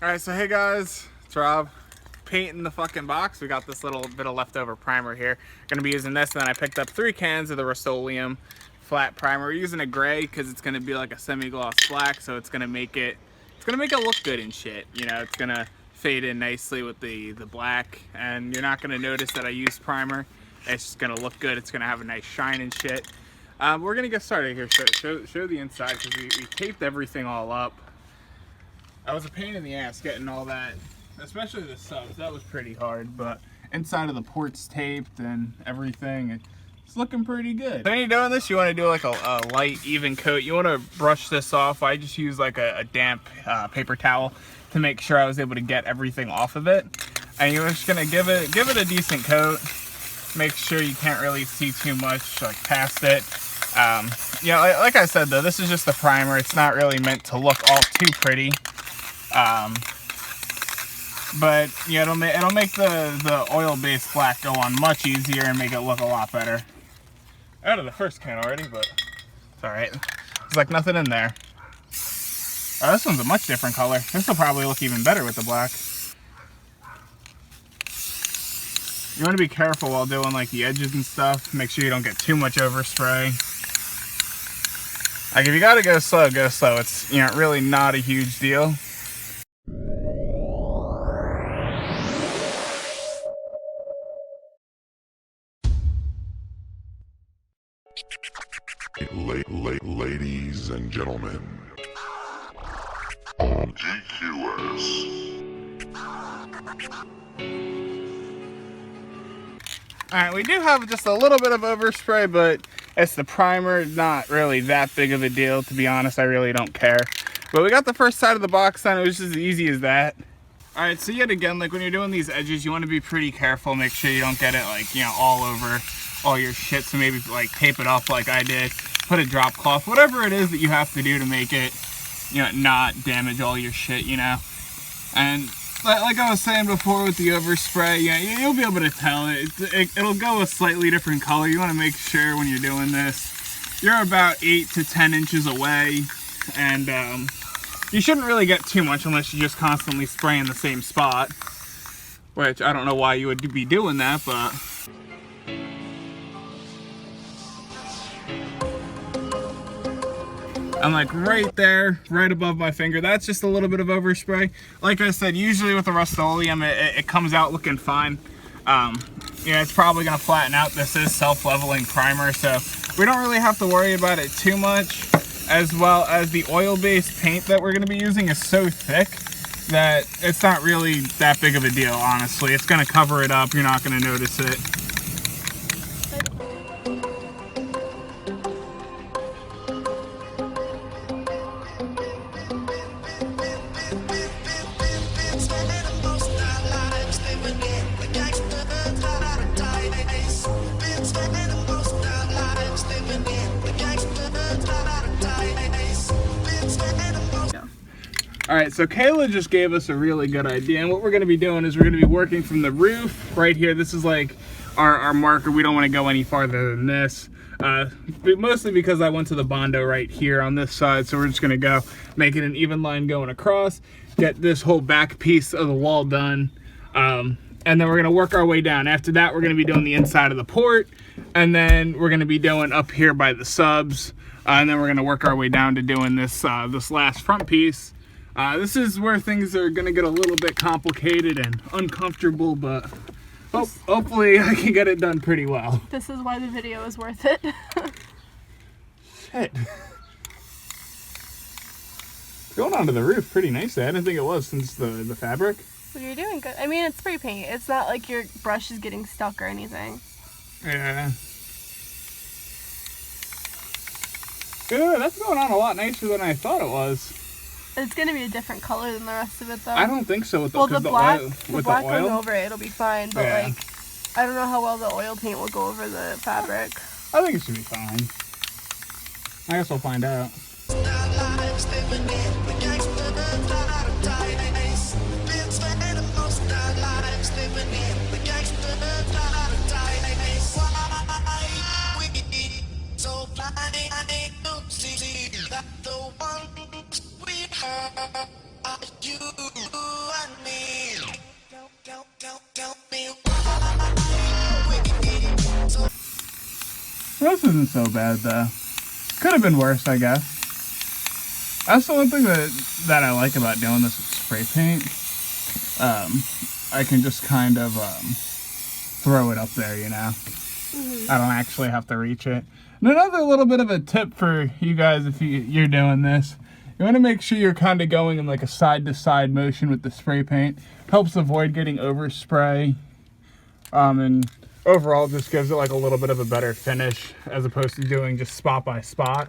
Alright, so hey guys, it's Rob. Painting the fucking box. We got this little bit of leftover primer here. Gonna be using this, and then I picked up 3 cans of the Rust-Oleum flat primer. We're using a gray because it's gonna be like a semi-gloss black, so it's gonna make it look good and shit. You know, it's gonna fade in nicely with the black, and you're not gonna notice that I used primer. It's just gonna look good. It's gonna have a nice shine and shit. We're gonna get started here. Show the inside, because we taped everything all up. I was a pain in the ass getting all that, especially the subs. That was pretty hard, but inside of the port's taped and everything, it's looking pretty good. When you're doing this, you want to do like a light, even coat. You want to brush this off. I just use like a damp paper towel to make sure I was able to get everything off of it. And you're just gonna give it a decent coat. Make sure you can't really see too much like past it. You know, like I said though, this is just a primer. It's not really meant to look all too pretty. But yeah, it'll make the oil-based black go on much easier and make it look a lot better. Out of the first can already, but it's alright. There's like nothing in there. Oh, this one's a much different color. This will probably look even better with the black. You want to be careful while doing like the edges and stuff. Make sure you don't get too much overspray. Like if you gotta go slow, go slow. It's, you know, really not a huge deal. Ladies and gentlemen, on GQS. Alright, we do have just a little bit of overspray, but it's the primer, not really that big of a deal, to be honest. I really don't care. But we got the first side of the box done. It was just as easy as that. Alright, so yet again, like when you're doing these edges, you want to be pretty careful. Make sure you don't get it like, you know, all over all your shit. So maybe like tape it up like I did. Put a drop cloth, whatever it is that you have to do to make it, you know, not damage all your shit, you know. And like I was saying before with the overspray, yeah, you'll be able to tell it'll go a slightly different color. You want to make sure when you're doing this, you're about 8 to 10 inches away, and you shouldn't really get too much unless you're just constantly spraying the same spot, which I don't know why you would be doing that, but I'm like right there, right above my finger. That's just a little bit of overspray. Like I said, usually with the Rust-Oleum, it comes out looking fine. Yeah, it's probably gonna flatten out. This is self-leveling primer, so we don't really have to worry about it too much. As well as the oil-based paint that we're gonna be using is so thick that it's not really that big of a deal, honestly. It's gonna cover it up, you're not gonna notice it. Alright, so Kayla just gave us a really good idea, and what we're going to be doing is we're going to be working from the roof right here. This is like our marker. We don't want to go any farther than this, but mostly because I went to the Bondo right here on this side, so we're just going to go make it an even line going across, get this whole back piece of the wall done, and then we're going to work our way down. After that, we're going to be doing the inside of the port, and then we're going to be doing up here by the subs, and then we're going to work our way down to doing this this last front piece. This is where things are going to get a little bit complicated and uncomfortable, but hopefully I can get it done pretty well. This is why the video is worth it. Shit. Going onto the roof pretty nicely. I didn't think it was since the fabric. Well, you're doing good. I mean, it's spray paint. It's not like your brush is getting stuck or anything. Yeah. Yeah, that's going on a lot nicer than I thought it was. It's going to be a different color than the rest of it, though. I don't think so. With the black, the black oil going over it, it'll be fine. But, yeah. like, I don't know how well the oil paint will go over the fabric. I think it should be fine. I guess we'll find out. You This isn't so bad though. Could have been worse, I guess. That's the one thing that I like about doing this with spray paint. I can just kind of throw it up there, you know. I don't actually have to reach it. And another little bit of a tip for you guys if you're doing this, you want to make sure you're kind of going in like a side-to-side motion with the spray paint. Helps avoid getting overspray. And overall just gives it like a little bit of a better finish as opposed to doing just spot by spot.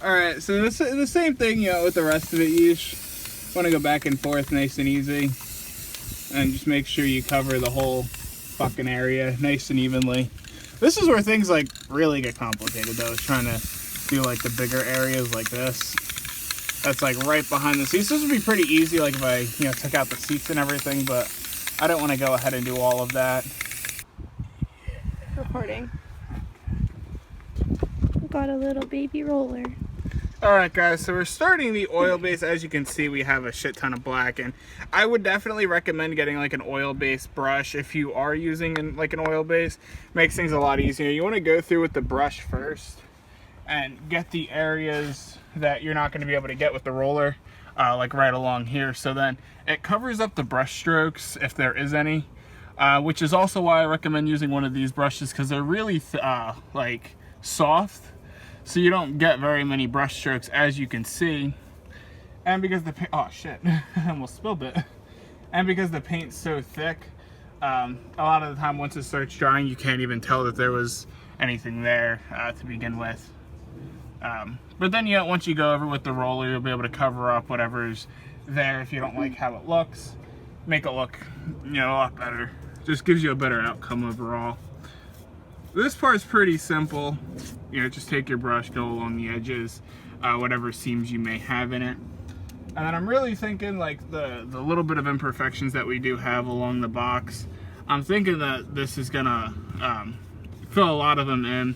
Alright, so this the same thing, you know, with the rest of it. You just want to go back and forth nice and easy. And just make sure you cover the whole fucking area nice and evenly. This is where things like really get complicated though, is trying to do like the bigger areas like this. That's like right behind the seats. This would be pretty easy like if I, you know, took out the seats and everything, but I don't want to go ahead and do all of that. Recording. Got a little baby roller. Alright guys, so we're starting the oil base. As you can see, we have a shit ton of black, and I would definitely recommend getting like an oil-based brush if you are using like an oil base. Makes things a lot easier. You want to go through with the brush first and get the areas that you're not going to be able to get with the roller, like right along here. So then it covers up the brush strokes if there is any, which is also why I recommend using one of these brushes, because they're really like soft. So you don't get very many brush strokes, as you can see. And because the paint, oh shit, I almost spilled it. And because the paint's so thick, a lot of the time once it starts drying, you can't even tell that there was anything there to begin with. But then, you know, once you go over with the roller, you'll be able to cover up whatever's there if you don't like how it looks. Make it look, you know, a lot better. Just gives you a better outcome overall. This part's pretty simple. You know, just take your brush, go along the edges, whatever seams you may have in it. And then I'm really thinking like the little bit of imperfections that we do have along the box, I'm thinking that this is gonna fill a lot of them in.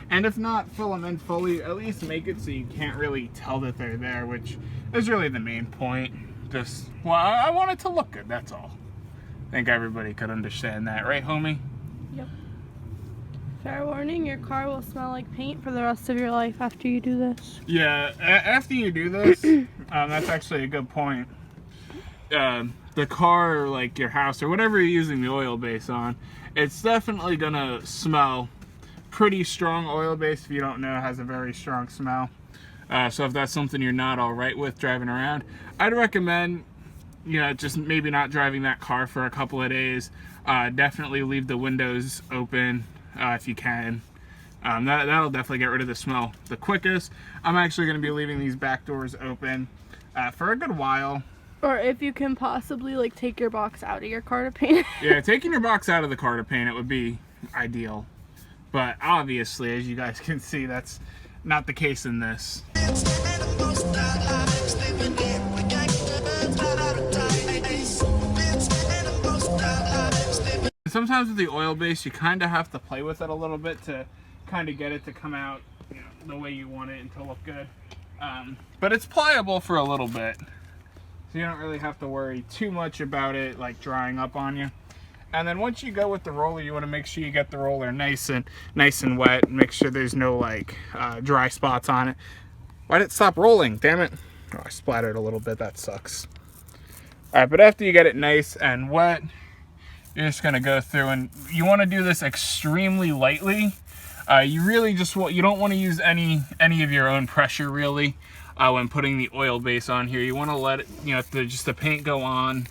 And if not fill them in fully, at least make it so you can't really tell that they're there, which is really the main point. Just, well, I want it to look good, that's all. I think everybody could understand that, right, homie? Yep. Fair warning, your car will smell like paint for the rest of your life after you do this. Yeah, after you do this, that's actually a good point. The car, or like your house, or whatever you're using the oil base on, it's definitely gonna smell pretty strong. Oil base, if you don't know, has a very strong smell. So if that's something you're not all right with driving around, I'd recommend, you know, just maybe not driving that car for a couple of days. Definitely leave the windows open if you can. That'll definitely get rid of the smell the quickest. I'm actually going to be leaving these back doors open for a good while. Or if you can possibly like take your box out of your car to paint it. Yeah, taking your box out of the car to paint it would be ideal. But obviously, as you guys can see, that's not the case in this. Sometimes with the oil base, you kind of have to play with it a little bit to kind of get it to come out, you know, the way you want it and to look good. But it's pliable for a little bit. So you don't really have to worry too much about it like drying up on you. And then once you go with the roller, you want to make sure you get the roller nice and wet. Make sure there's no like dry spots on it. Why did it stop rolling? Damn it. Oh, I splattered a little bit. That sucks. All right, but after you get it nice and wet, you're just going to go through, and you want to do this extremely lightly. You really just you don't want to use any of your own pressure really when putting the oil base on here. You want to let it, you know, just the paint go on.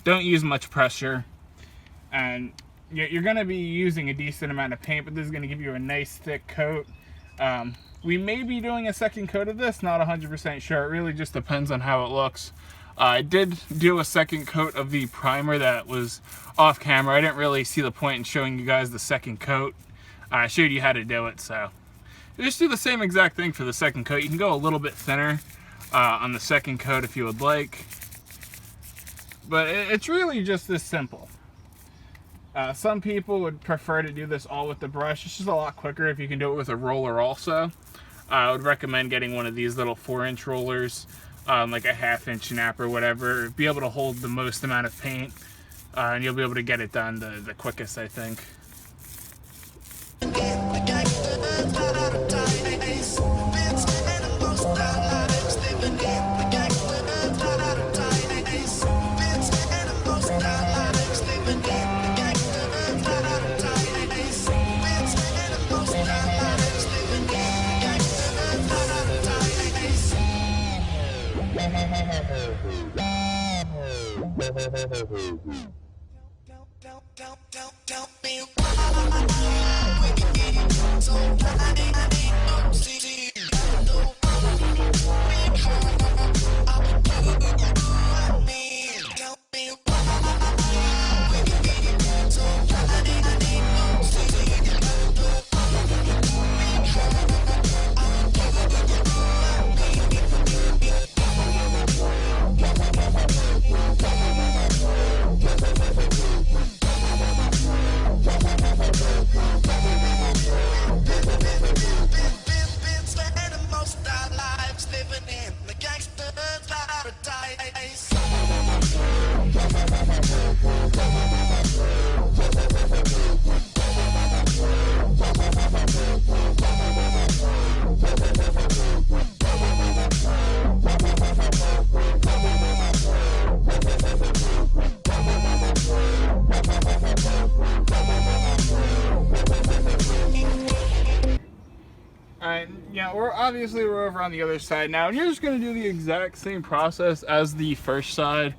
Don't use much pressure. And you're going to be using a decent amount of paint, but this is going to give you a nice thick coat. We may be doing a second coat of this, not 100% sure. It really just depends on how it looks. I did do a second coat of the primer that was off camera. I didn't really see the point in showing you guys the second coat. I showed you how to do it, so just do the same exact thing for the second coat. You can go a little bit thinner on the second coat if you would like, but it's really just this simple. Some people would prefer to do this all with the brush. It's just a lot quicker if you can do it with a roller also. I would recommend getting one of these little 4-inch rollers, like a 1/2-inch nap or whatever. Be able to hold the most amount of paint, and you'll be able to get it done the quickest, I think. Yeah, we're over on the other side now, and you're just going to do the exact same process as the first side.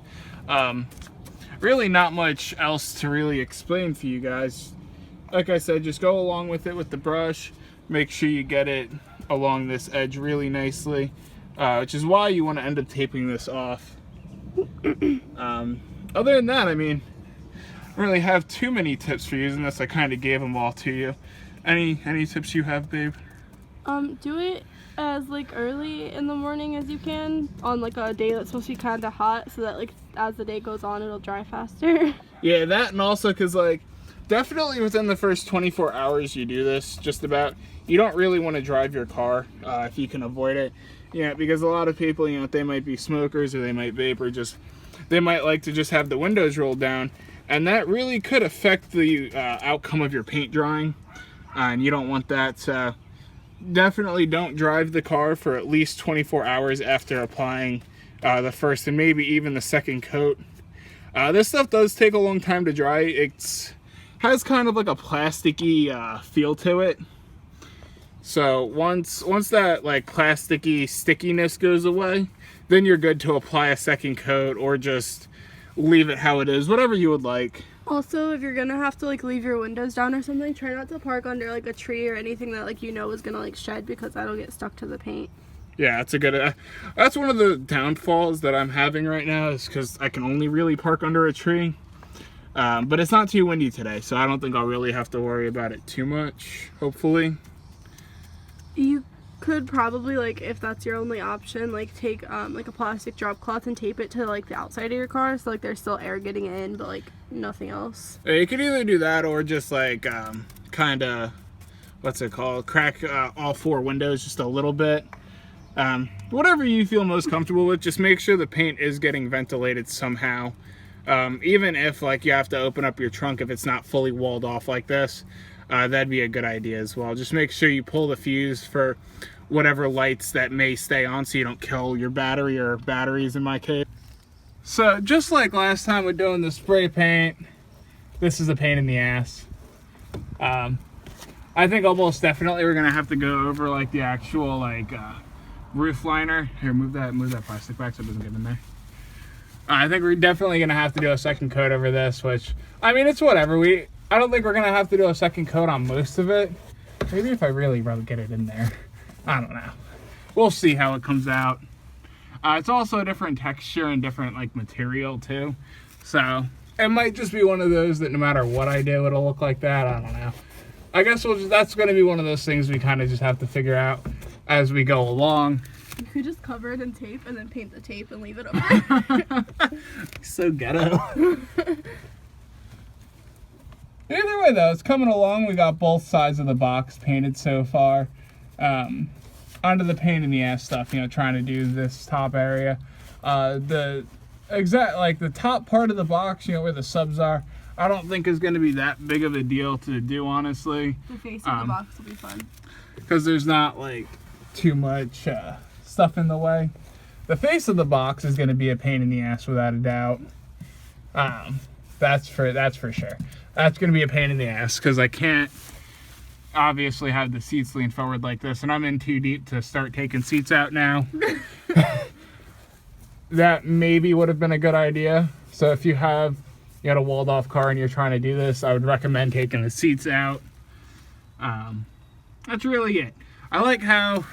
Really not much else to really explain for you guys. Like I said, just go along with it with the brush. Make sure you get it along this edge really nicely, which is why you want to end up taping this off. Other than that, I mean, I don't really have too many tips for using this. I kind of gave them all to you. Any tips you have, babe? Do it as like early in the morning as you can on like a day that's supposed to be kind of hot, so that like as the day goes on it'll dry faster. Yeah, that, and also because like definitely within the first 24 hours you do this, just about, you don't really want to drive your car if you can avoid it. Yeah, because a lot of people, you know, they might be smokers or they might vape, or just they might like to just have the windows rolled down, and that really could affect the outcome of your paint drying, and you don't want that. So definitely don't drive the car for at least 24 hours after applying the first and maybe even the second coat. This stuff does take a long time to dry. It has kind of like a plasticky feel to it. So once that like plasticky stickiness goes away, then you're good to apply a second coat or just leave it how it is, whatever you would like. Also, if you're gonna have to like leave your windows down or something, try not to park under like a tree or anything that like you know is gonna like shed, because that'll get stuck to the paint. Yeah, that's a good. That's one of the downfalls that I'm having right now, is because I can only really park under a tree. But it's not too windy today, so I don't think I'll really have to worry about it too much. Hopefully. You could probably, like, if that's your only option, like take like a plastic drop cloth and tape it to like the outside of your car, so like there's still air getting in, but like nothing else. You could either do that or just like kind of, what's it called, crack all 4 windows just a little bit. Whatever you feel most comfortable with, just make sure the paint is getting ventilated somehow. Even if like you have to open up your trunk if it's not fully walled off like this, that'd be a good idea as well. Just make sure you pull the fuse for whatever lights that may stay on so you don't kill your battery or batteries in my case. So just like last time with doing the spray paint, this is a pain in the ass. I think almost definitely we're gonna have to go over like the actual like roof liner. Here, move that plastic back so it doesn't get in there. I think we're definitely gonna have to do a second coat over this, which I mean it's whatever. I don't think we're gonna have to do a second coat on most of it. Maybe if I really get it in there. I don't know. We'll see how it comes out. It's also a different texture and different like material too. So it might just be one of those that no matter what I do, it'll look like that. I don't know. I guess that's going to be one of those things we kind of just have to figure out as we go along. You could just cover it in tape and then paint the tape and leave it over. So ghetto. Either way though, it's coming along. We got both sides of the box painted so far. Onto the pain in the ass stuff, you know, trying to do this top area. The top part of the box, you know, where the subs are, I don't think is going to be that big of a deal to do, honestly. The face of the box will be fun. Because there's not like too much stuff in the way. The face of the box is going to be a pain in the ass without a doubt. That's for sure. That's going to be a pain in the ass because I can't obviously have the seats lean forward like this, and I'm in too deep to start taking seats out now. That maybe would have been a good idea. So if you got a walled off car and you're trying to do this, I would recommend taking the seats out. That's really it. I like how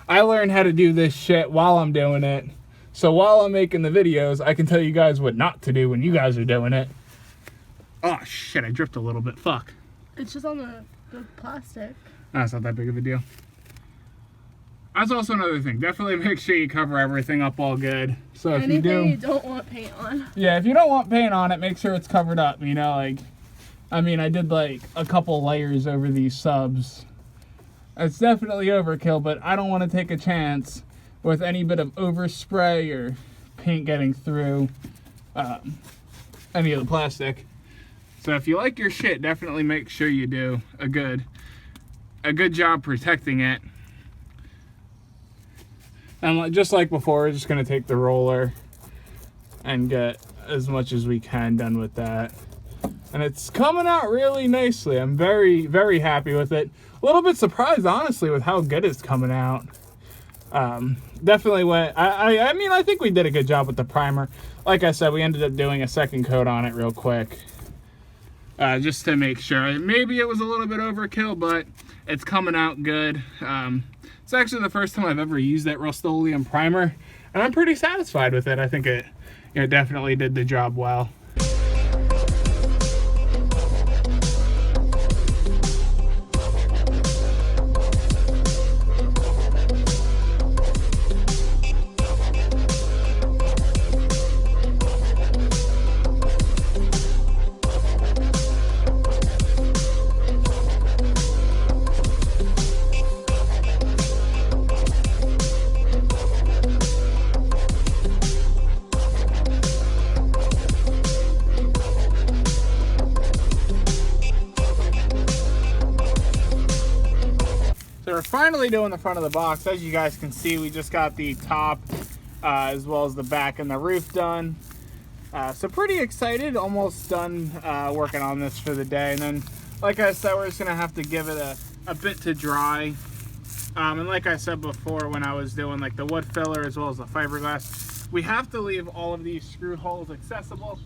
I learned how to do this shit while I'm doing it. So while I'm making the videos, I can tell you guys what not to do when you guys are doing it. Oh shit, I dripped a little bit. Fuck. It's just on the plastic. That's not that big of a deal. That's also another thing. Definitely make sure you cover everything up all good. So if anything you don't want paint on. Yeah, if you don't want paint on it, make sure it's covered up. You know, like, I mean, I did like a couple layers over these subs. It's definitely overkill, but I don't want to take a chance with any bit of overspray or paint getting through any of the plastic. So if you like your shit, definitely make sure you do a good job protecting it. And just like before, we're just going to take the roller and get as much as we can done with that. And it's coming out really nicely. I'm very, very happy with it. A little bit surprised, honestly, with how good it's coming out. Definitely went... I mean, I think we did a good job with the primer. Like I said, we ended up doing a second coat on it real quick. Just to make sure. Maybe it was a little bit overkill, but it's coming out good. It's actually the first time I've ever used that Rust-Oleum primer, and I'm pretty satisfied with it. I think it definitely did the job well. So we're finally doing the front of the box. As you guys can see, we just got the top as well as the back and the roof done. So pretty excited, almost done working on this for the day. And then, like I said, we're just gonna have to give it a bit to dry. And like I said before, when I was doing like the wood filler as well as the fiberglass, we have to leave all of these screw holes accessible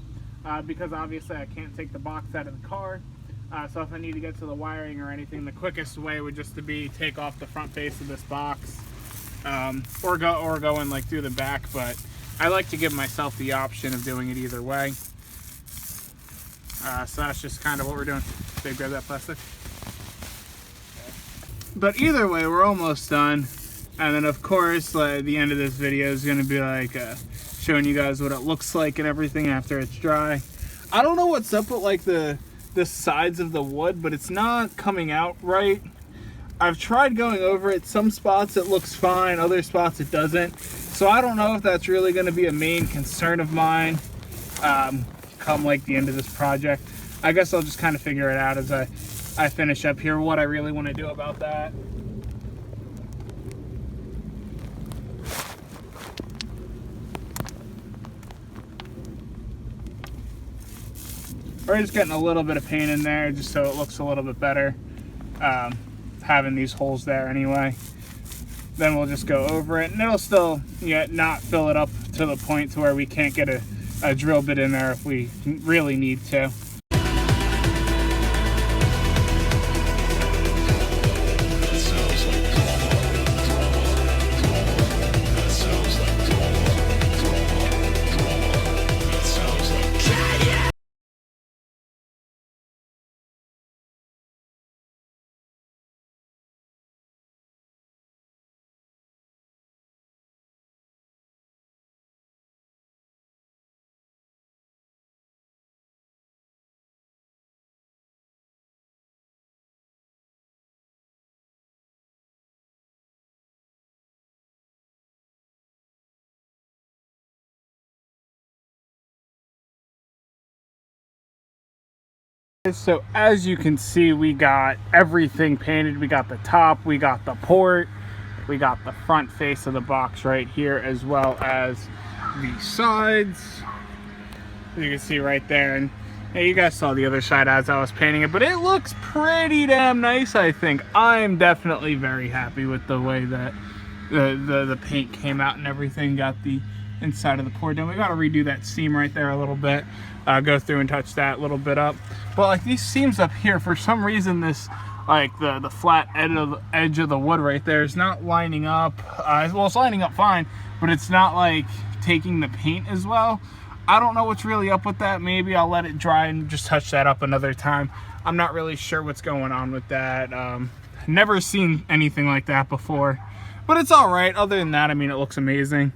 because obviously I can't take the box out of the car. So if I need to get to the wiring or anything, the quickest way would just to be take off the front face of this box, or go in like through the back. But I like to give myself the option of doing it either way. So that's just kind of what we're doing. Babe, grab that plastic. But either way, we're almost done. And then of course, the end of this video is going to be like showing you guys what it looks like and everything after it's dry. I don't know what's up with like the sides of the wood, but it's not coming out right. I've tried going over it. Some spots it looks fine, other spots it doesn't. So I don't know if that's really going to be a main concern of mine come like the end of this project. I guess I'll just kind of figure it out as I finish up here what I really want to do about that. We're just getting a little bit of paint in there just so it looks a little bit better. Having these holes there anyway. Then we'll just go over it, and it'll still not fill it up to the point to where we can't get a drill bit in there if we really need to. So as you can see, we got everything painted. We got the top, we got the port, we got the front face of the box right here, as well as the sides. You can see right there, and yeah, you guys saw the other side as I was painting it, but it looks pretty damn nice. I think I'm definitely very happy with the way that the paint came out and everything. Got the inside of the port done. We got to redo that seam right there a little bit, go through and touch that a little bit up. But like these seams up here, for some reason this like the flat edge of the wood right there is not lining up. Well, it's lining up fine, but it's not like taking the paint as well. I don't know what's really up with that. Maybe I'll let it dry and just touch that up another time. I'm not really sure what's going on with that. Never seen anything like that before, but it's all right. Other than that, I mean, it looks amazing.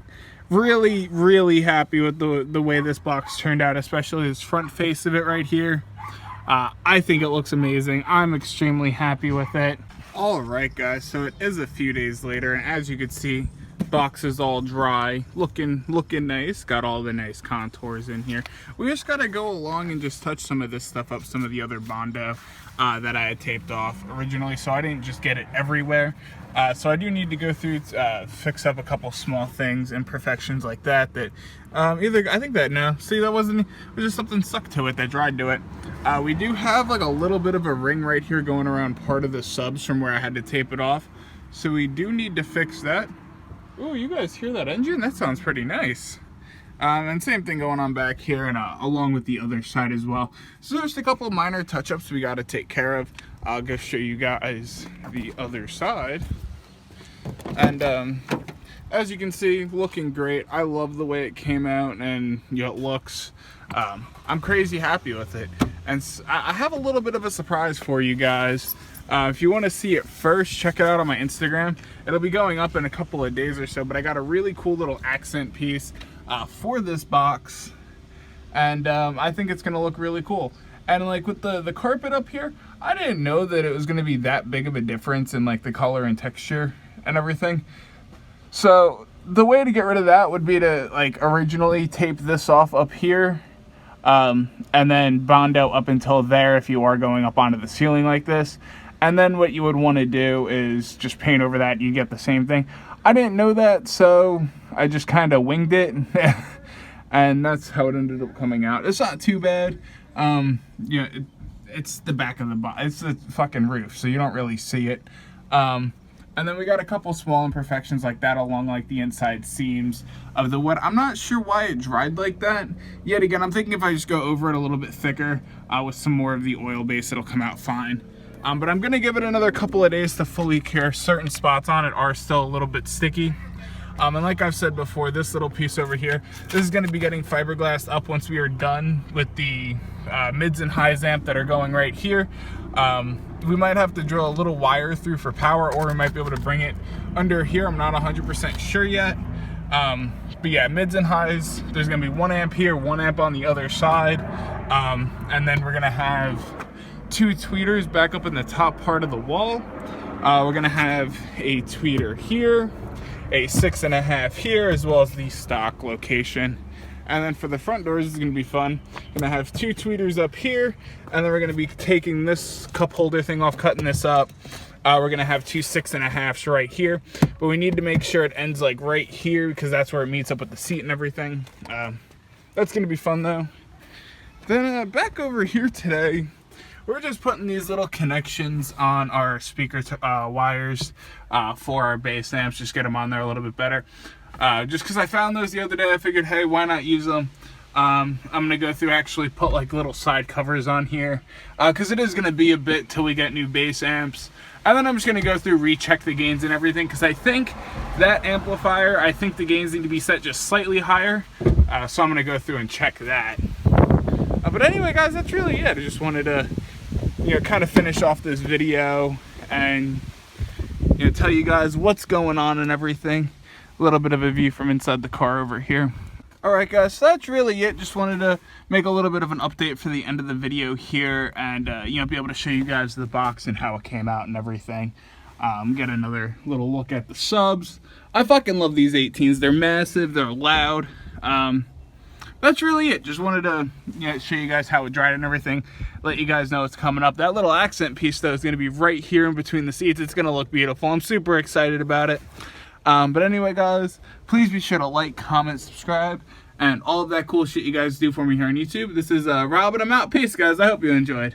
Really, really happy with the way this box turned out, especially this front face of it right here. I think it looks amazing. I'm extremely happy with it. All right, guys, so it is a few days later, and as you can see, box is all dry, looking nice. Got all the nice contours in here. We just got to go along and just touch some of this stuff up, some of the other Bondo that I had taped off originally, so I didn't just get it everywhere. So I do need to go through, fix up a couple small things, imperfections like that. I think that no, see, that wasn't, it was just something stuck to it that dried to it. We do have like a little bit of a ring right here going around part of the subs from where I had to tape it off. So we do need to fix that. Oh, you guys hear that engine? That sounds pretty nice. And same thing going on back here and along with the other side as well. So there's a couple minor touch-ups we got to take care of. I'll go show you guys the other side. And as you can see, looking great. I love the way it came out and it looks. I'm crazy happy with it. And I have a little bit of a surprise for you guys. If you want to see it first, check it out on my Instagram. It'll be going up in a couple of days or so, but I got a really cool little accent piece for this box, and I think it's gonna look really cool. And like with the carpet up here, I didn't know that it was gonna be that big of a difference in like the color and texture and everything. So the way to get rid of that would be to like originally tape this off up here, and then Bondo up until there if you are going up onto the ceiling like this. And then what you would want to do is just paint over that. You get the same thing. I didn't know that, so I just kind of winged it. And that's how it ended up coming out. It's not too bad. It's the back of the box. It's the fucking roof, so you don't really see it. And then we got a couple small imperfections like that along like the inside seams of the wood. I'm not sure why it dried like that. Yet again, I'm thinking if I just go over it a little bit thicker with some more of the oil base, it'll come out fine. But I'm gonna give it another couple of days to fully cure. Certain spots on it are still a little bit sticky. And like I've said before, this little piece over here, this is gonna be getting fiberglassed up once we are done with the mids and highs amp that are going right here. We might have to drill a little wire through for power, or we might be able to bring it under here. I'm not 100% sure yet. But yeah, mids and highs, there's gonna be 1 amp here, 1 amp on the other side. And then we're gonna have 2 tweeters back up in the top part of the wall. We're gonna have a tweeter here, a 6.5 here, as well as the stock location. And then for the front doors, this is gonna be fun. Gonna have 2 tweeters up here, and then we're gonna be taking this cup holder thing off, cutting this up. We're gonna have 2 6.5s right here, but we need to make sure it ends like right here because that's where it meets up with the seat and everything. That's gonna be fun though. Then back over here today, we're just putting these little connections on our speaker wires for our bass amps, just get them on there a little bit better. Just because I found those the other day, I figured, hey, why not use them? I'm gonna go through actually put like little side covers on here because it is gonna be a bit till we get new bass amps. And then I'm just gonna go through, recheck the gains and everything, because I think that amplifier, I think the gains need to be set just slightly higher. So I'm gonna go through and check that. But anyway, guys, that's really it. I just wanted to, kind of finish off this video and, tell you guys what's going on and everything. A little bit of a view from inside the car over here. Alright guys, so that's really it. Just wanted to make a little bit of an update for the end of the video here and be able to show you guys the box and how it came out and everything. Get another little look at the subs. I fucking love these 18s. They're massive, they're loud. That's really it. Just wanted to show you guys how it dried and everything. Let you guys know it's coming up. That little accent piece though is going to be right here in between the seats. It's going to look beautiful. I'm super excited about it. But anyway, guys, please be sure to like, comment, subscribe, and all of that cool shit you guys do for me here on YouTube. This is Rob, and I'm out. Peace, guys. I hope you enjoyed.